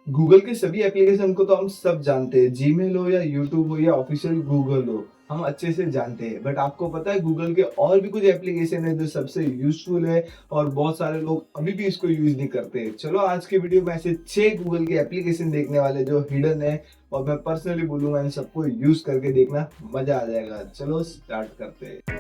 Google के सभी application को तो हम सब जानते हैं, जीमेल हो या यूट्यूब हो या ऑफिशियल गूगल हो, हम अच्छे से जानते हैं। बट आपको पता है गूगल के और भी कुछ एप्लीकेशन है जो सबसे यूजफुल है और बहुत सारे लोग अभी भी इसको यूज नहीं करते। चलो आज के वीडियो में ऐसे 6 गूगल के एप्लीकेशन देखने वाले जो हिडन है और मैं पर्सनली बोलूंगा इन सबको यूज करके देखना, मजा आ जाएगा। चलो स्टार्ट करते हैं।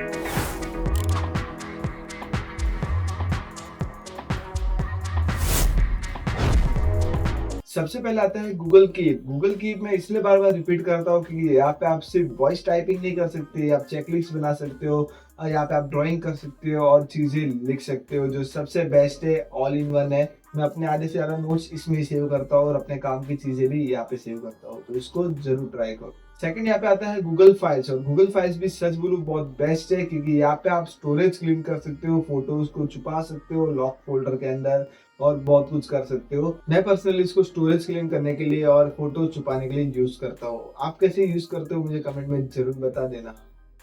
सबसे पहले आता है गूगल कीप। गूगल कीप मैं इसलिए बार बार रिपीट करता हूँ क्योंकि यहाँ पे आप सिर्फ वॉइस टाइपिंग नहीं कर सकते, आप चेकलिस्ट बना सकते हो, यहाँ पे आप ड्राइंग कर सकते हो और चीजें लिख सकते हो। जो सबसे बेस्ट है, ऑल इन वन है। मैं अपने आधे से ज्यादा नोट्स इसमें सेव करता हूँ और अपने काम की चीजें भी यहाँ पे सेव करता हूँ, तो इसको जरूर ट्राई करो। सेकंड यहाँ पे आता है गूगल फाइल्स। और गूगल फाइल्स भी सच बोलूं बहुत बेस्ट है क्योंकि यहाँ पे आप स्टोरेज क्लीन कर सकते हो, फोटोज को छुपा सकते हो लॉक फोल्डर के अंदर और बहुत कुछ कर सकते हो। मैं पर्सनली इसको स्टोरेज क्लीन करने के लिए और फोटो छुपाने के लिए यूज करता हूँ। आप कैसे यूज करते हो मुझे कमेंट में जरूर बता देना।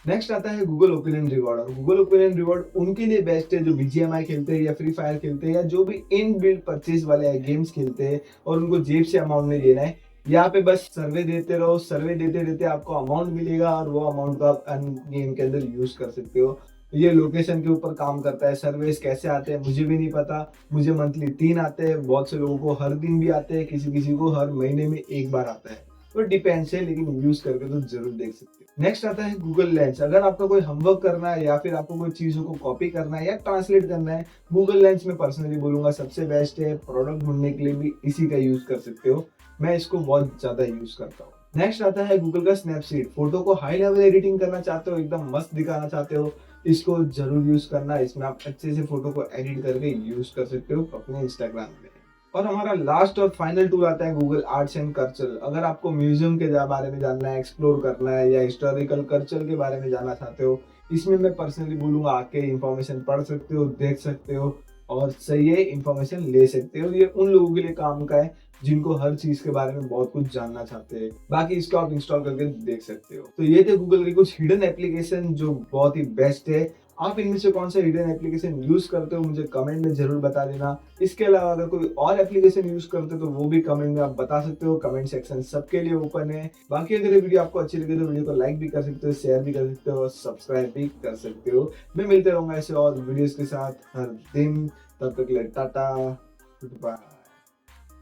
नेक्स्ट आता है गूगल ओपिनियन रिवॉर्ड। और गूगल ओपिनियन रिवॉर्ड उनके लिए बेस्ट है जो बीजीएमआई खेलते हैं या फ्री फायर खेलते हैं या जो भी इन बिल्ड परचेज वाले गेम्स खेलते हैं और उनको जेब से अमाउंट नहीं देना है। यहाँ पे बस सर्वे देते रहो, सर्वे देते देते आपको अमाउंट मिलेगा और वो अमाउंट को आप गेम के अंदर यूज कर सकते हो। ये लोकेशन के ऊपर काम करता है। सर्वेस कैसे आते हैं मुझे भी नहीं पता, मुझे मंथली 3 आते हैं, बहुत से लोगों को हर दिन भी आते हैं, किसी किसी को हर महीने में एक बार आता है, तो डिपेंड्स है, लेकिन यूज करके तो जरूर देख सकते हो। नेक्स्ट आता है गूगल लेंस। अगर आपका कोई होमवर्क करना है या फिर आपको कोई चीजों को कॉपी करना है या ट्रांसलेट करना है, गूगल लेंस में पर्सनली बोलूंगा सबसे बेस्ट है। प्रोडक्ट ढूंढने के लिए भी इसी का यूज कर सकते हो, मैं इसको बहुत ज्यादा यूज करता हूँ। नेक्स्ट आता है गूगल का स्नैपसीड। फोटो को हाई लेवल एडिटिंग करना चाहते हो, एकदम मस्त दिखाना चाहते हो, इसको जरूर यूज करना। इसमें आप अच्छे से फोटो को एडिट करके यूज कर सकते हो अपने इंस्टाग्राम में। और हमारा लास्ट और फाइनल टूल आता है गूगल आर्ट्स एंड कल्चर। अगर आपको म्यूजियम के बारे में जानना है, एक्सप्लोर करना है या हिस्टोरिकल कल्चर के बारे में जानना चाहते हो, इसमें मैं पर्सनली बोलूंगा आके इंफॉर्मेशन पढ़ सकते हो, देख सकते हो और सही है इंफॉर्मेशन ले सकते हो। ये उन लोगों के लिए काम का है जिनको हर चीज के बारे में बहुत कुछ जानना चाहते हैं। बाकी इसको आप इंस्टॉल करके देख सकते हो। तो ये थे गूगल के कुछ हिडन एप्लीकेशन जो बहुत ही बेस्ट है। आप इनमें से कौन सा हिडन एप्लीकेशन यूज करते हो मुझे कमेंट में जरूर बता देना। इसके अलावा अगर कोई और एप्लीकेशन यूज करते हो तो वो भी कमेंट में आप बता सकते हो। कमेंट सेक्शन सबके लिए ओपन है। बाकी अगर ये वीडियो आपको अच्छी लगे तो वीडियो को लाइक भी कर सकते हो, शेयर भी कर सकते हो और सब्सक्राइब भी कर सकते हो। मैं मिलते रहूंगा ऐसे और वीडियोस के साथ हर दिन। तब तक के लिए टाटा, गुड बाय।